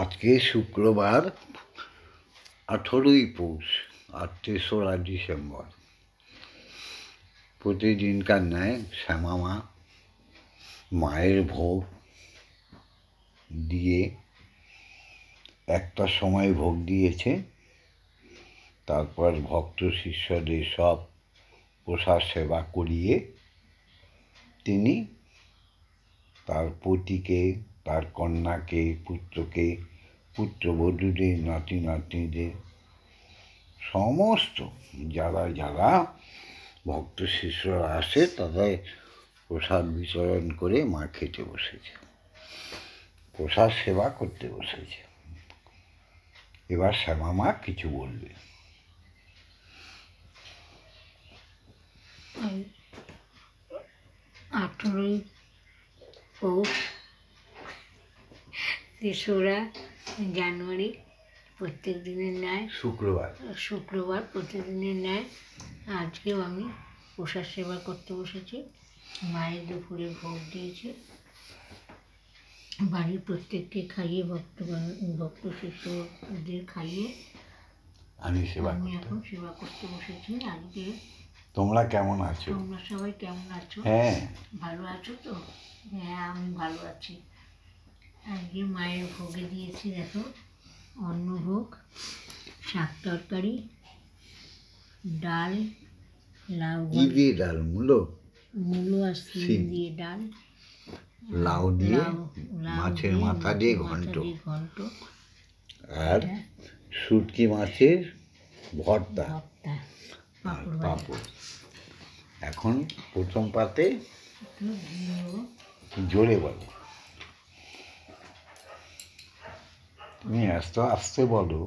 আজকে শুক্রবার 18ই পৌষ আর 3রা ডিসেম্বর। প্রতিদিনকার ন্যায় শ্যামা মায়ের ভোগ দিয়ে একটা সময় ভোগ দিয়েছে, তারপর ভক্ত শিষ্যদের সব প্রসাদ সেবা করিয়ে তিনি তার পতিকে, তার কন্যাকে, পুত্রকে, পুত্রবধূদের, নাতি নাতনিদের, সমস্ত যারা যারা ভক্ত শিষ্যরা আসে তাদের প্রসাদ বিতরণ করে মা খেতে বসেছে, প্রসাদ সেবা করতে বসেছে। এবার শ্যামা মা কিছু বলবে। 18ই পৌষ 3রা জানুয়ারি প্রত্যেক দিনের ন্যায় শুক্রবার প্রতিদিনের ন্যায় আজকেও আমি প্রসাদ সেবা করতে বসেছি। মায়ের দুপুরে ভোগ দিয়েছি, বাড়ির প্রত্যেককে খাইয়ে ভক্ত শিষ্যদের খাইয়ে আমি এখন সেবা করতে বসেছি। আজকে তোমরা কেমন আছো? তোমরা সবাই কেমন আছো? হ্যাঁ, ভালো আছো তো? হ্যাঁ, আমি ভালো আছি। আজকে মায়ের ভোগে দিয়েছি, দেখো, অন্নভোগ, শাক তরকারি, ডাল, লাউ দিয়ে ডাল, মূলো আর সিম দিয়ে ডাল, লাউ দিয়ে, মাছের মাথা দিয়ে ঘন্ট, আর শুটকি মাছের ভর্তা, পাঁপড়। এখন প্রথম পাতে জোরে বলো, তুমি আস্তে আস্তে বলো,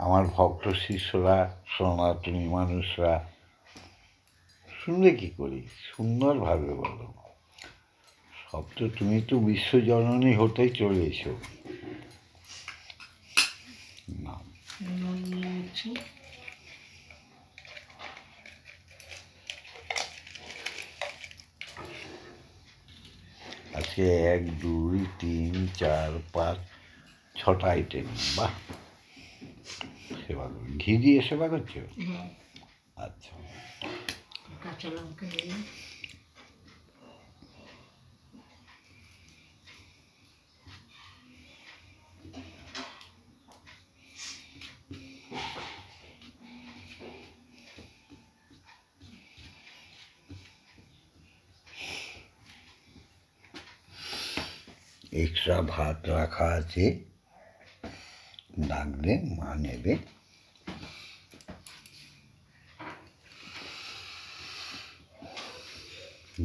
আমার ভক্ত শিষ্যরা, সনাতনী মানুষরা শুনলে কি করি, সুন্দরভাবে বলো। সব তো তুমি তো বিশ্বজননী হতেই চলেছ। না, আজকে 1, 2, 3, 4, 5, 6টা আইটেম। বাহ, সেবা করো। ঘি দিয়ে সেবা করছো? আচ্ছা, কাঁচা লঙ্কা দিয়ে এক্সট্রা ভাত রাখা আছে, ডাকলে মা নেবে।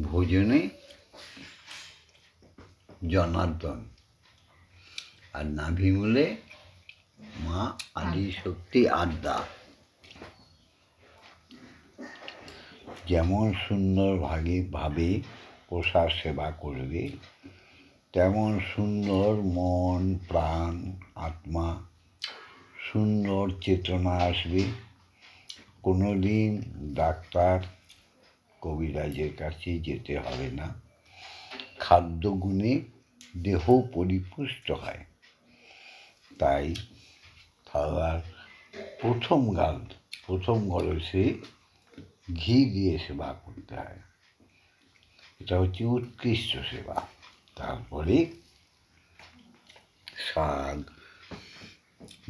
ভোজনে জনার্দন আর নাভিমূলে মা আদিশক্তি আদ্যা। যেমন সুন্দরভাবে প্রসাদ সেবা করবে, তেমন সুন্দর মন, প্রাণ, আত্মা, সুন্দর চেতনা আসবে। কোনোদিন ডাক্তার, কবিরাজের কাছে যেতে হবে না। খাদ্যগুণে দেহ পরিপুষ্ট হয়, তাই খাওয়ার প্রথম গরসে ঘি দিয়ে সেবা করতে হয়। এটা হচ্ছে উৎকৃষ্ট সেবা। তারপরে শাক,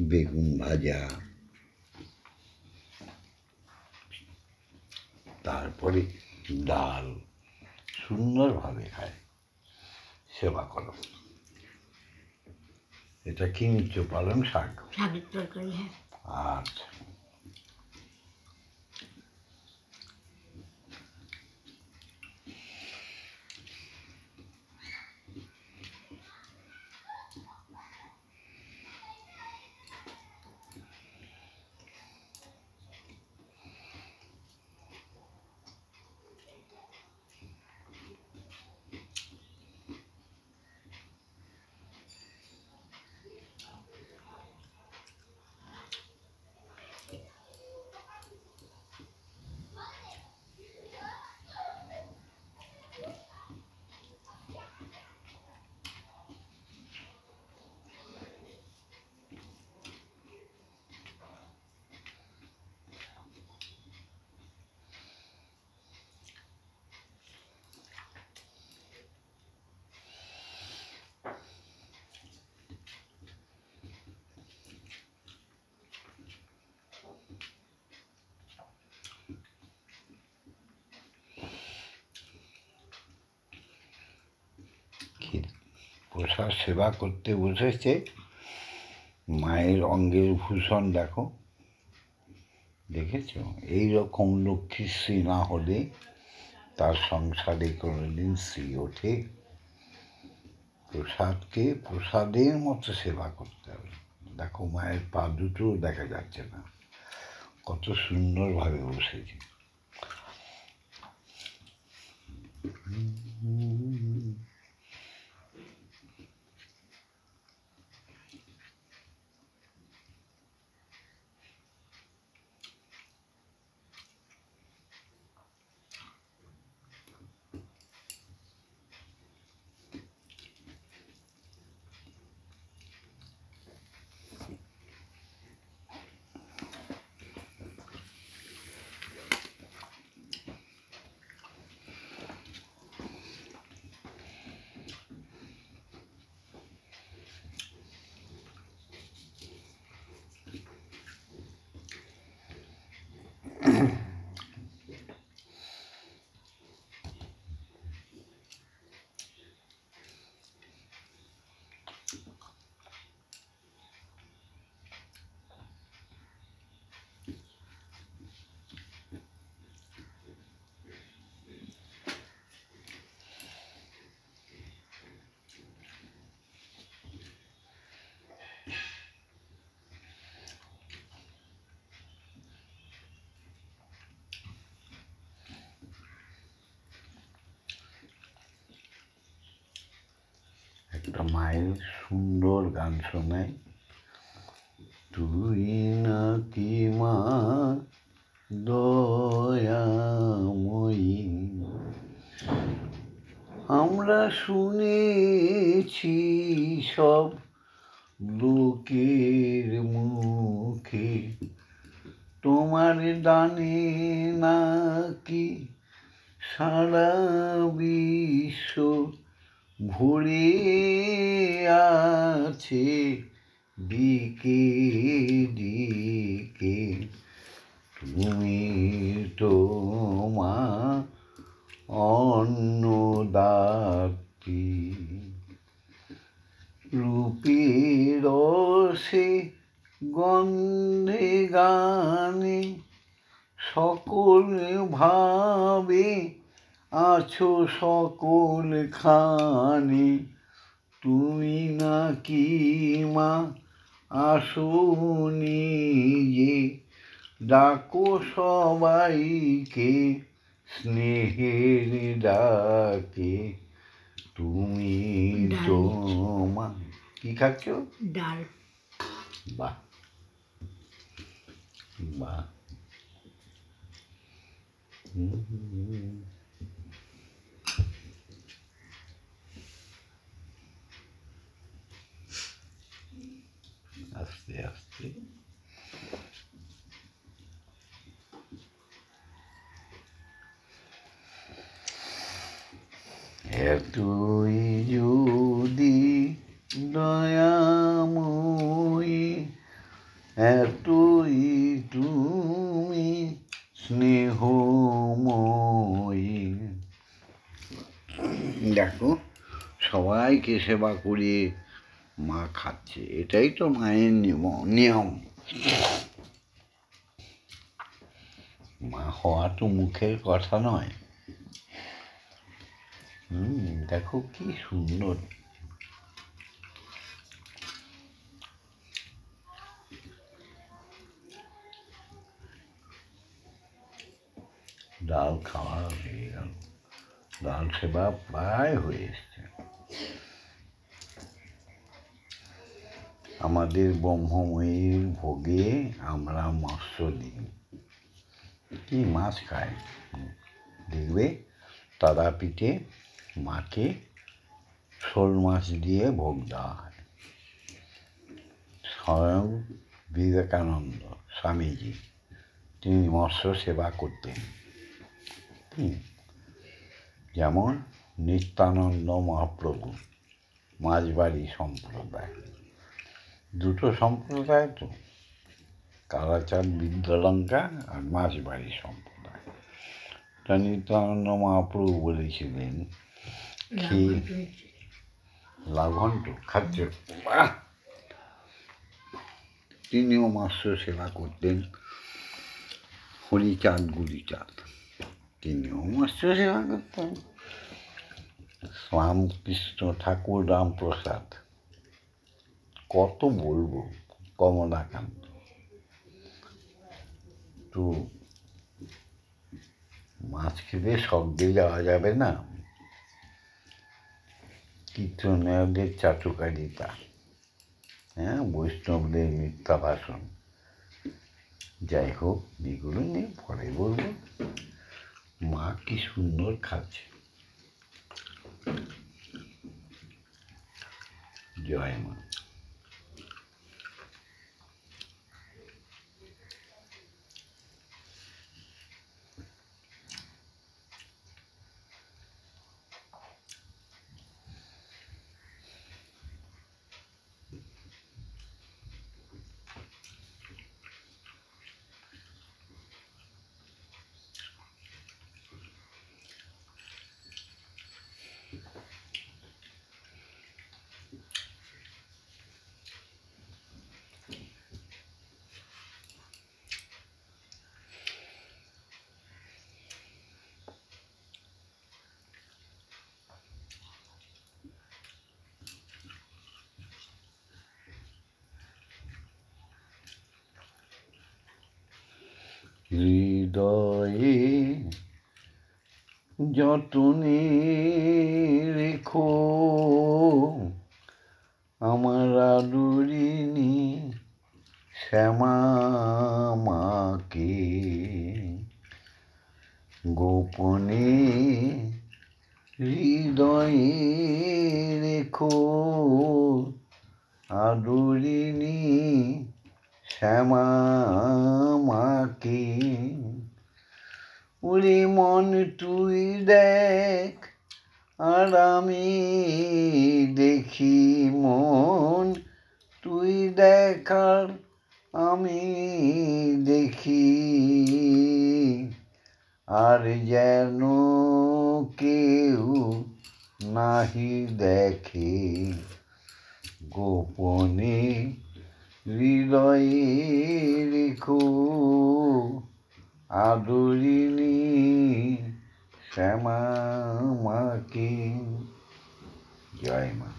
বেগুন ভাজা, তারপরে ডাল, সুন্দরভাবে খায়, সেবা করো। এটা কি নিচ্ছ? পালং শাক, শাকের তরকারি। হ্যাঁ, আচ্ছা। প্রসাদ সেবা করতে বসেছে। মায়ের অঙ্গের ভূষণ দেখো, দেখেছ? এইরকম লক্ষ্মীশ্রী না হলে তার সংসারে কোনোদিন শ্রী ওঠে। প্রসাদকে প্রসাদের মতো সেবা করতে হবে। দেখো মায়ের পা দুটো দেখা যাচ্ছে না, কত সুন্দরভাবে বসেছে। একটা মায়ের সুন্দর গান শোনায়, তুই নাকি মা দয়াময়ী। আমরা শুনেছি সব লোকের মুখে, তোমার দানে নাকি সারা বিশ্ব ভরে আছে দিকে দিকে। তুমি তো মা অন্নদাত্রী, রূপের রসে গন্ধে গানে সকল ভাবে আছো সকল খানে। তুমি নাকি মা আসনি যে, ডাকো সবাইকে স্নেহের ডাকে। তুমি তো মা। কি খাচ্ছ? ডাল। বাহ বাহ। আস্তে আস্তে এতই যদি দয়াময়ী, এতই তুমি স্নেহময়ী। দেখো সবাইকে সেবা করে মা খাচ্ছে, এটাই তো মায়ের নিয়ম। মা হওয়া তো মুখের কথা নয়। দেখো কি সুন্দর। ডাল খাওয়া হয়ে গেল, ডাল সেবা প্রায় হয়ে এসছে। আমাদের ব্রহ্মময়ীর ভোগে আমরা মৎস্য দিই, কি মাছ খায়। দেখবে তারাপীঠে মাকে শোল মাছ দিয়ে ভোগ দেওয়া হয়। স্বয়ং বিবেকানন্দ স্বামীজি তিনি মৎস্য সেবা করতেন। যেমন নিত্যানন্দ মহাপ্রভু মাঝবাড়ি সম্প্রদায়, দুটো সম্প্রদায় তো, কালাচাঁদ বিদ্যালঙ্কা আর মাঝবাড়ি সম্প্রদায়। তা নিত্যানন্দ মহাপ্রভু বলেছিলেন লাভন্ত খাচ্ছে। বাহ! তিনিও মাস্য সেবা করতেন, হরিচাঁদ গুরিচাঁদ, তিনিও মাস্য সেবা করতেন। শ্যামকৃষ্ণ ঠাকুর, রামপ্রসাদ, কত বলবো, কমলাকান্ত। তো মাছ খেতে সঙ্গে যাওয়া যাবে না, কীর্তনীয়দের চাটুকারিতা, হ্যাঁ, বৈষ্ণবদের মিথ্যা ভাষণ, যাই হোক এগুলো নিয়ে পরে বলবো। মা কি সুন্দর খাচ্ছে। জয় মা। হৃদয়ে যতনে রেখো আমার আদরিনী শ্যামা মাকে, গোপনে হৃদয়ে রেখো আদরিনী শ্যামা মাকে। ওরে মন তুই দেখ আর আমি দেখি, মন তুই দেখ আর আমি দেখি, আর যেন কেউ নাহি দেখে, গোপনে হৃদয়ে রেখো আদরিনী শ্যামা মাকে। জয় মা।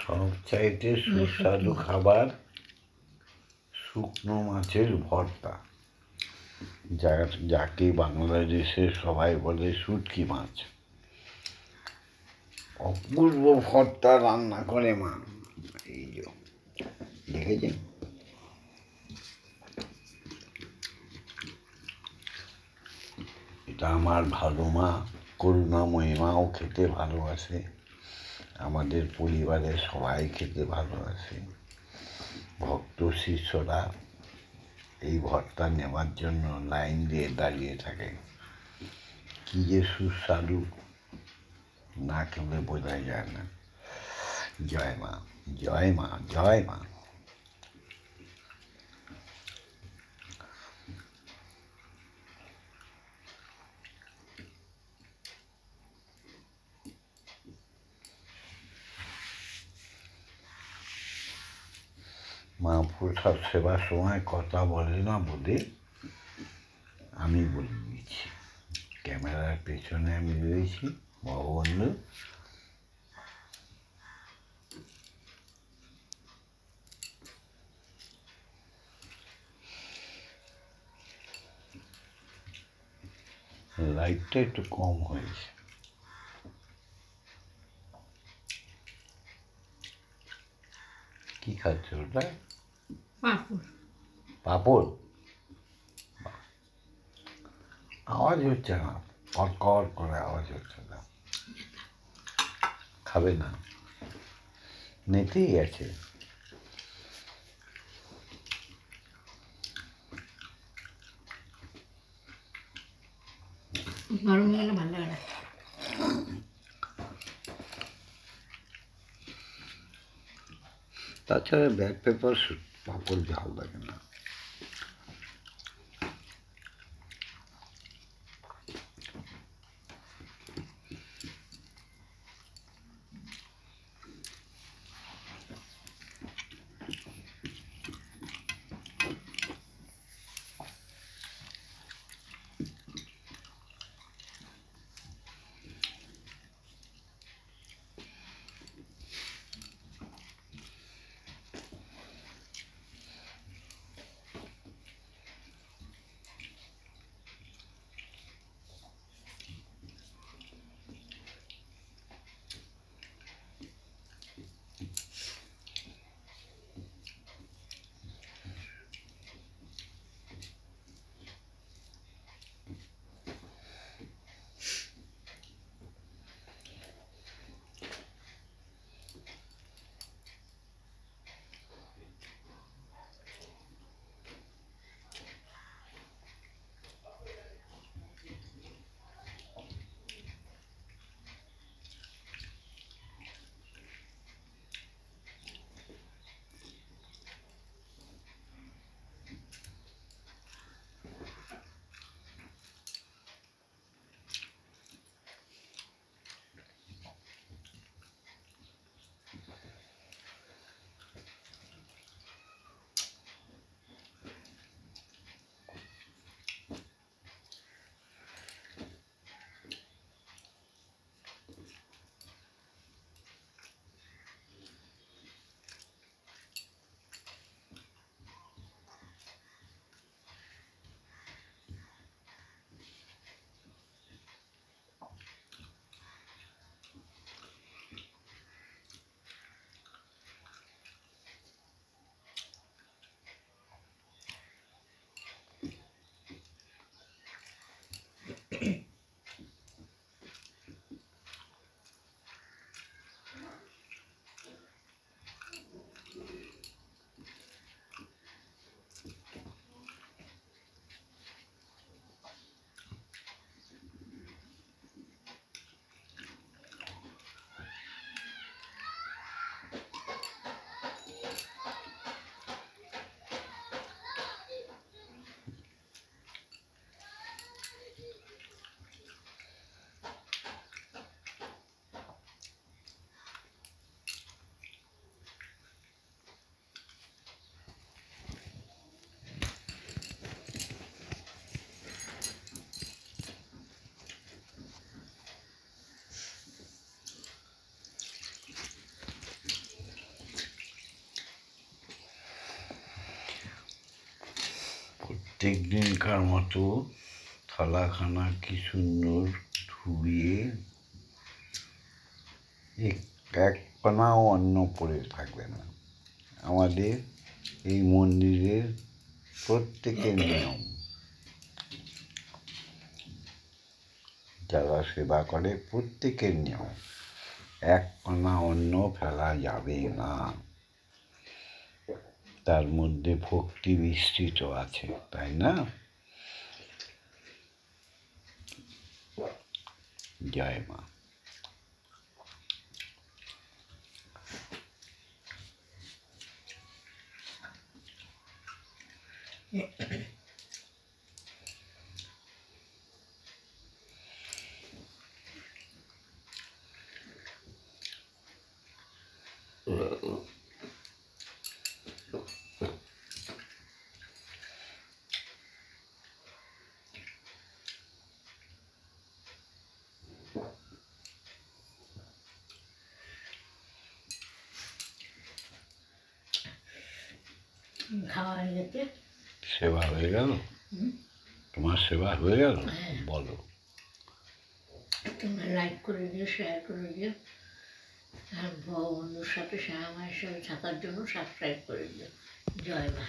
সবচাইতে সুস্বাদু খাবার শুকনো মাছের ভর্তা, যাকে বাংলাদেশে সবাই বলে শুটকি মাছ। অপূর্ব ভর্তা রান্না করে মা। এই যে দেখেছেন, এটা আমার ভালো মা, করুণাময়ী মাও খেতে ভালোবাসে, আমাদের পরিবারের সবাই খেতে ভালোবাসে। ভক্ত শিষ্যরা এই ভর্তা নেওয়ার জন্য লাইন দিয়ে দাঁড়িয়ে থাকে। কি যে সুস্বাদু, না খেলে বোঝা যায় না। জয় মা, জয় মা, জয় মা। মা প্রসাদ সেবার সময় কথা বলে না বলে আমি বলে দিয়েছি। ক্যামেরার পেছনে আমি রয়েছি, ভগবন্ধু। লাইটটা একটু কম হয়েছে। কি খাচ্ছ ওটা? পাঁপড়। পাঁপড়? আওয়াজ হচ্ছে না, কড়কড় করে আওয়াজ হচ্ছে না। খাবে না? নেতেই আছে। গরম গেলে ভালো লাগে না। তাছাড়া ব্ল্যাক পেপার পাঁপড় ঝাল লাগে না। প্রত্যেক দিনকার মতো থালাখানা কি সুন্দর ধুয়ে এক পানাও অন্ন পড়ে থাকবে না। আমাদের এই মন্দিরের প্রত্যেকের নিয়ম। যারা সেবা করে প্রত্যেকের নিয়ম, এক পানা অন্ন ফেলা যাবে না। তার মধ্যে ভক্তি বিস্তৃত আছে, তাই না? জয় মা। খাওয়া হয়ে গেছে। সেবা হয়ে গেল? হুম, তোমার সেবা হয়ে গেল? হ্যাঁ। বলো। তোমরা লাইক করে দিও, শেয়ার করে দিও, আর বন্ধুর সাথে শ্যামা মায়ের সাথে থাকার জন্য সাবস্ক্রাইব করে দিও। জয় মা।